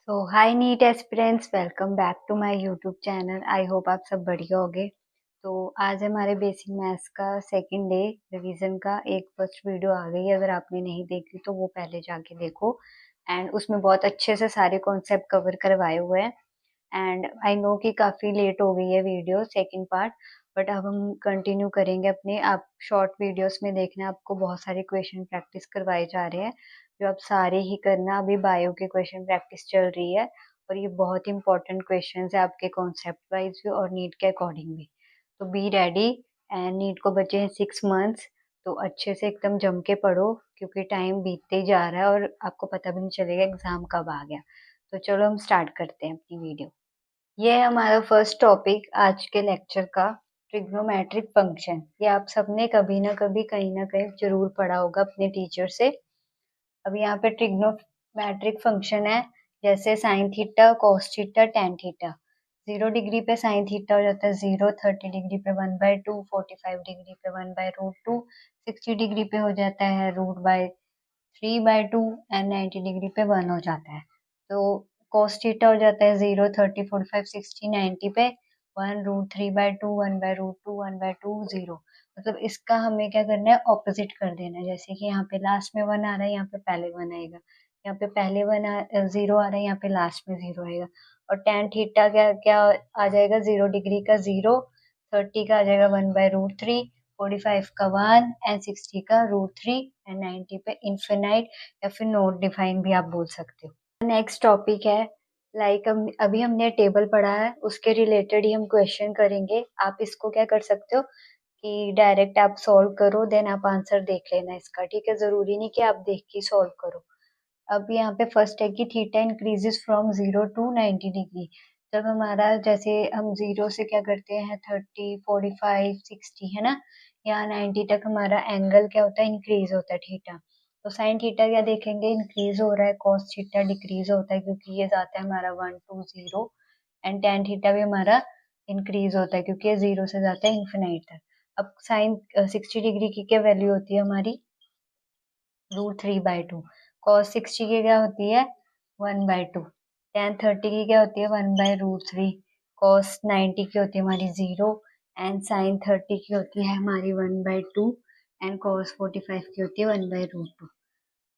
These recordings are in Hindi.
Hi NEET aspirants, welcome back to my YouTube channel. I hope आप सब बढ़िया होगे। तो आज हमारे बेसिक मैथ्स का सेकंड डे रिवीजन का एक फर्स्ट वीडियो आ गई है। अगर आपने नहीं देखी तो वो पहले जाके देखो। एंड उसमें बहुत अच्छे से सारे कॉन्सेप्ट कवर करवाए हुए हैं। एंड आई नो कि काफ़ी लेट हो गई है वीडियो सेकंड पार्ट, बट अब हम कंटिन्यू करेंगे अपने। आप शॉर्ट वीडियोस में देखना, आपको बहुत सारे क्वेश्चन प्रैक्टिस करवाए जा रहे हैं जो आप सारे ही करना। अभी बायो के क्वेश्चन प्रैक्टिस चल रही है और ये बहुत इंपॉर्टेंट क्वेश्चन है आपके कॉन्सेप्ट वाइज भी और नीट के अकॉर्डिंग भी। तो बी रेडी। एंड नीट को बचे हैं 6 मंथ्स, तो अच्छे से एकदम जम के पढ़ो क्योंकि टाइम बीतते ही जा रहा है और आपको पता भी नहीं चलेगा एग्जाम कब आ गया। तो चलो हम स्टार्ट करते हैं अपनी वीडियो। ये है हमारा फर्स्ट टॉपिक आज के लेक्चर का, ट्रिग्नोमेट्रिक फंक्शन। ये आप सबने कभी ना कभी कहीं ना कहीं जरूर पढ़ा होगा अपने टीचर से। अब यहाँ पे ट्रिग्नोमेट्रिक फंक्शन है, जैसे sine theta, cos theta, tan theta. 0 degree पे साइन थीटा हो जाता है 0, 30 डिग्री पे 1/2, 45 डिग्री पे 1/√2, 60 डिग्री पे हो जाता है √3/2 एंड 90 डिग्री पे 1 हो जाता है। तो cos थीटा हो जाता है 0, 30, 45, 60, 90 पे 1√3/2, 1/√2, 1/2, 0। मतलब इसका हमें क्या करना है, ऑपोजिट कर देना है। जैसे कि यहाँ पे लास्ट में 1 आ रहा है, यहाँ पे पहले 1 आएगा। यहाँ पे पहले 0 आ रहा है, यहाँ पे लास्ट में 0 आएगा। और टेन थीटा क्या क्या आ जाएगा, 0 डिग्री का 0, 30 का आ जाएगा 1/√3, 45 का 1 एंड 60 का √3 एंड 90 पे इन्फिनाइट या फिर नॉट डिफाइन भी आप बोल सकते हो। नेक्स्ट टॉपिक है, लाइक अभी हमने टेबल पढ़ा है, उसके रिलेटेड ही हम क्वेश्चन करेंगे। आप इसको क्या कर सकते हो कि डायरेक्ट आप सॉल्व करो, देन आप आंसर देख लेना इसका, ठीक है। जरूरी नहीं कि आप देख के सॉल्व करो। अब यहाँ पे फर्स्ट है कि theta increases from 0 to 90 degree. जब हमारा, जैसे हम 0 से क्या करते हैं 30, 45, 60 है ना, यहाँ 90 तक हमारा एंगल क्या होता है, इंक्रीज होता है थीटा। तो साइन थीटा क्या देखेंगे, इंक्रीज हो रहा है। कॉस थीटा डिक्रीज होता है क्योंकि ये जाता है हमारा 1 to 0। एंड टेन थीटा भी हमारा इंक्रीज होता है क्योंकि ये 0 से जाता है इन्फिनाइट तक। अब साइन 60 डिग्री की क्या वैल्यू होती है हमारी, √3/2। कॉस 60 की क्या होती है, 1/2। टेन 30 की क्या होती है, 1/√3। कॉस 90 की होती है हमारी 0 एंड साइन 30 की होती है हमारी 1/2 एंड कॉस 45 की होती है 1/√2।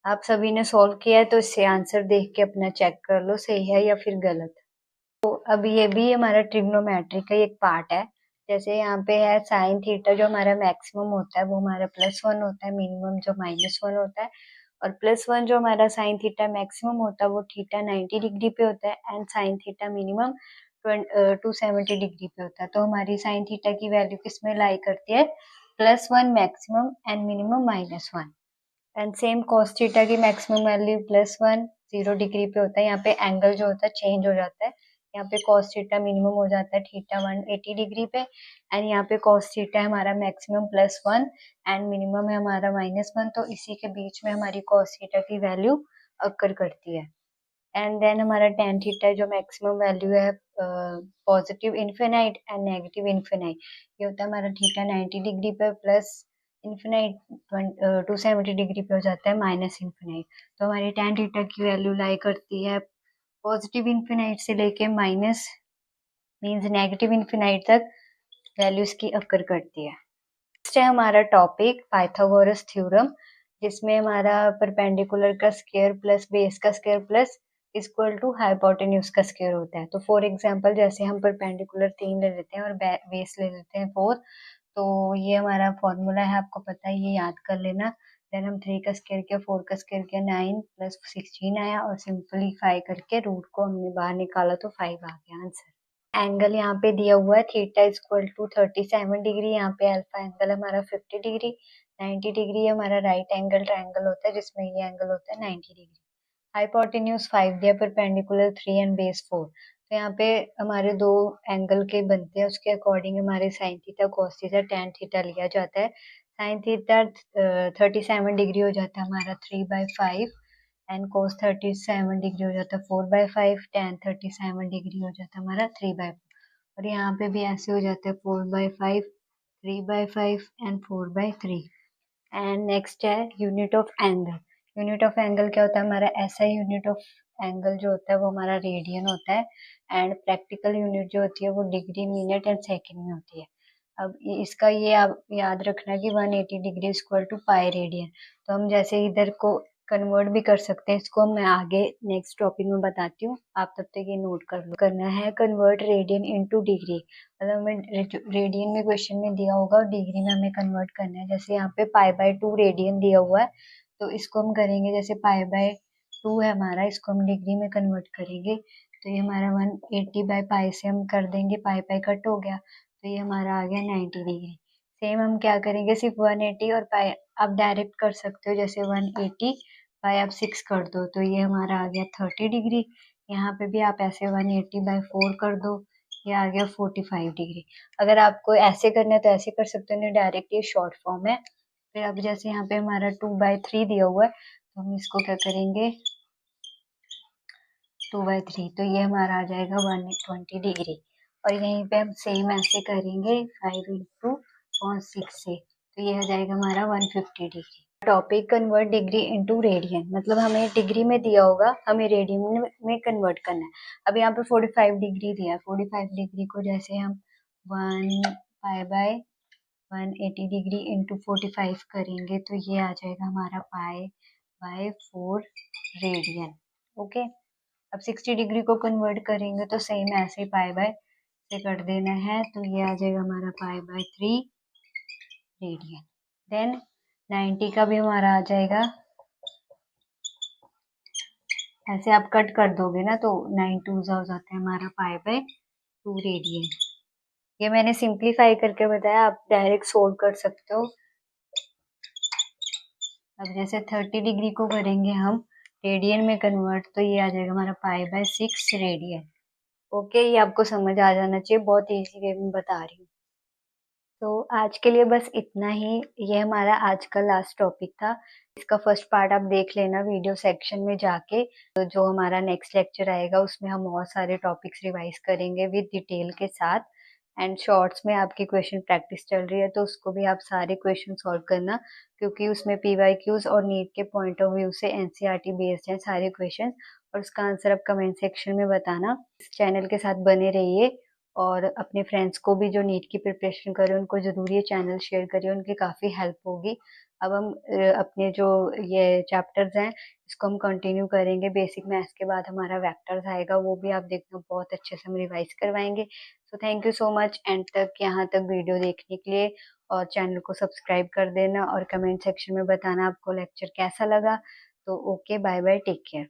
आप सभी ने सॉल्व किया है तो इससे आंसर देख के अपना चेक कर लो सही है या फिर गलत। तो अब ये भी हमारा ट्रिग्नोमेट्री का एक पार्ट है। जैसे यहाँ पे है साइन थीटा, जो हमारा मैक्सिमम होता है वो हमारा +1 होता है, मिनिमम जो -1 होता है। और +1 जो हमारा साइन थीटा मैक्सिमम होता है वो थीटा 90 डिग्री पे होता है and sine theta minimum 270 degree पे होता है। तो हमारी साइन थीटा की वैल्यू किस में लाई करती है, +1 maximum and minimum -1। And same cos theta की मैक्सिमम वैल्यू +1, 0 डिग्री पे होता है। यहाँ पे एंगल जो होता है चेंज हो जाता है। यहाँ पे कॉस थीटा मिनिमम हो जाता है थीटा 180 डिग्री पे एंड यहाँ पे कॉस थीटा है हमारा मैक्सिमम +1 एंड मिनिमम है हमारा -1। तो इसी के बीच में हमारी कॉस थीटा की वैल्यू अक्कर करती है। एंड देन हमारा टेन थीटा जो मैक्सिमम वैल्यू है positive infinite and negative infinite. ये होता है हमारा थीटा 90 डिग्री पे प्लस इन्फिनाइट 270 डिग्री पे हो जाता है माइनस इन्फिनाइट। तो हमारी टेन थीटा की वैल्यू लाई करती है पॉजिटिव इन्फिनाइट से लेके माइनस मीन्स नेगेटिव इन्फिनाइट तक वैल्यूज की अक्कर करती है। नेक्स्ट है हमारा टॉपिक पाइथागोरस थ्योरम, जिसमें हमारा परपेंडिकुलर का स्क्वायर प्लस बेस का square plus equal to hypotenuse का स्क्वायर होता है। तो फॉर एग्जांपल जैसे हम परपेंडिकुलर 3 ले लेते हैं और बेस ले लेते हैं 4, तो ये हमारा फॉर्मूला है, आपको पता है, ये याद कर लेना। देन हम 3 का स्क्वायर किया, 4 का स्क्वायर किया, 9 प्लस 16 आया और सिंपलीफाई करके रूट को हमने बाहर निकाला तो 5 आ गया आंसर। एंगल यहाँ पे दिया हुआ है थीटा इक्वल टू 37 डिग्री। यहाँ पे अल्फा एंगल हमारा 50 डिग्री, 90 डिग्री हमारा राइट एंगल ट्रायंगल होता है जिसमें ये एंगल होता है 90 डिग्री। हाइपोटेन्यूज 5 दिया, परपेंडिकुलर 3 एंड बेस 4। तो यहाँ पे हमारे दो एंगल के बनते हैं, उसके अकॉर्डिंग हमारे sine theta, cos theta, tan theta लिया जाता है। साइन थीटा 37 डिग्री हो जाता है हमारा 3/5 एंड cos 37 डिग्री हो जाता है 4/5, tan 37 डिग्री हो जाता है हमारा 3/4। और यहाँ पे भी ऐसे हो जाता है 4/5, 3/5 एंड 4/3। एंड नेक्स्ट है unit of angle. Unit of angle क्या होता है हमारा, ऐसा यूनिट ऑफ एंगल जो होता है वो हमारा रेडियन होता है, एंड प्रैक्टिकल यूनिट जो होती है वो डिग्री, मिनट एंड सेकंड में होती है। अब इसका ये आप याद रखना कि 180 degree equal to pi radian. तो हम जैसे इधर को कन्वर्ट भी कर सकते हैं, इसको मैं आगे नेक्स्ट टॉपिक में बताती हूँ, आप तब तक ये नोट कर लो। करना है कन्वर्ट रेडियन इनटू डिग्री, मतलब हमें रेडियन में क्वेश्चन में दिया होगा और डिग्री में हमें कन्वर्ट करना है। जैसे यहाँ पे π/2 रेडियन दिया हुआ है, तो इसको हम करेंगे जैसे π/2 है हमारा, इसको हम डिग्री में कन्वर्ट करेंगे, तो ये हमारा 180/π से हम कर देंगे, पाई कट हो गया, तो ये हमारा आ गया 90 डिग्री। सेम हम क्या करेंगे, सिर्फ 180 और पाई आप डायरेक्ट कर सकते हो, जैसे 180 बाय आप 6 कर दो, तो ये हमारा आ गया 30 डिग्री। यहाँ पे भी आप ऐसे 180/4 कर दो, ये आ गया 45 डिग्री। अगर आपको ऐसे करना है तो ऐसे कर सकते हो, नहीं डायरेक्ट ये शॉर्ट फॉर्म है। फिर अब जैसे यहाँ पे हमारा 2/3 दिया हुआ है, तो हम इसको क्या करेंगे 2/3, तो ये हमारा आ जाएगा 120 डिग्री। और यहीं पे हम सेम ऐसे करेंगे 5 × 6 से, तो ये आ जाएगा हमारा 150 degree. Topic convert degree into radian, मतलब हमें डिग्री में दिया होगा, हमें रेडियन में कन्वर्ट करना है। अब यहाँ पे 45 डिग्री दिया है, 45 डिग्री को जैसे हम 1π/180 डिग्री इंटू 45 करेंगे, तो ये आ जाएगा हमारा π/4 रेडियन। ओके, अब 60 डिग्री को कन्वर्ट करेंगे तो सेम ऐसे ही π/, से कर देना है, तो ये आ जाएगा हमारा π/3 रेडियन। देन 90 का भी हमारा आ जाएगा, ऐसे आप कट कर दोगे ना तो 9 2 हो जाता है हमारा π/2 रेडियन। ये मैंने सिंप्लीफाई करके बताया, आप डायरेक्ट सोल्व कर सकते हो। अब जैसे 30 डिग्री को करेंगे हम रेडियन में कन्वर्ट, तो ये आ जाएगा हमारा π/6 रेडियन। ओके, ये आपको समझ आ जाना चाहिए, बहुत इजी वे में बता रही हूँ। तो आज के लिए बस इतना ही, ये हमारा आज का लास्ट टॉपिक था। इसका फर्स्ट पार्ट आप देख लेना वीडियो सेक्शन में जाके, तो जो हमारा नेक्स्ट लेक्चर आएगा उसमें हम बहुत सारे टॉपिक्स रिवाइज करेंगे विद डिटेल के साथ। एंड शॉर्ट्स में आपकी क्वेश्चन प्रैक्टिस चल रही है, तो उसको भी आप सारे क्वेश्चन सॉल्व करना, क्योंकि उसमें PYQs और नीट के पॉइंट ऑफ व्यू से NCERT बेस्ड हैं सारे क्वेश्चन, और उसका आंसर आप कमेंट सेक्शन में बताना। इस चैनल के साथ बने रहिए, और अपने फ्रेंड्स को भी जो नीट की प्रिपरेशन कर रहे हैं उनको ज़रूर ये चैनल शेयर करिए, उनकी काफ़ी हेल्प होगी। अब हम अपने जो ये चैप्टर्स हैं इसको हम कंटिन्यू करेंगे। बेसिक मैथ्स के बाद हमारा वेक्टर्स आएगा, वो भी आप देखना, बहुत अच्छे से हम रिवाइज करवाएंगे। So thank you so much and तक यहाँ तक वीडियो देखने के लिए, और चैनल को सब्सक्राइब कर देना और कमेंट सेक्शन में बताना आपको लेक्चर कैसा लगा। तो okay, bye bye, take care.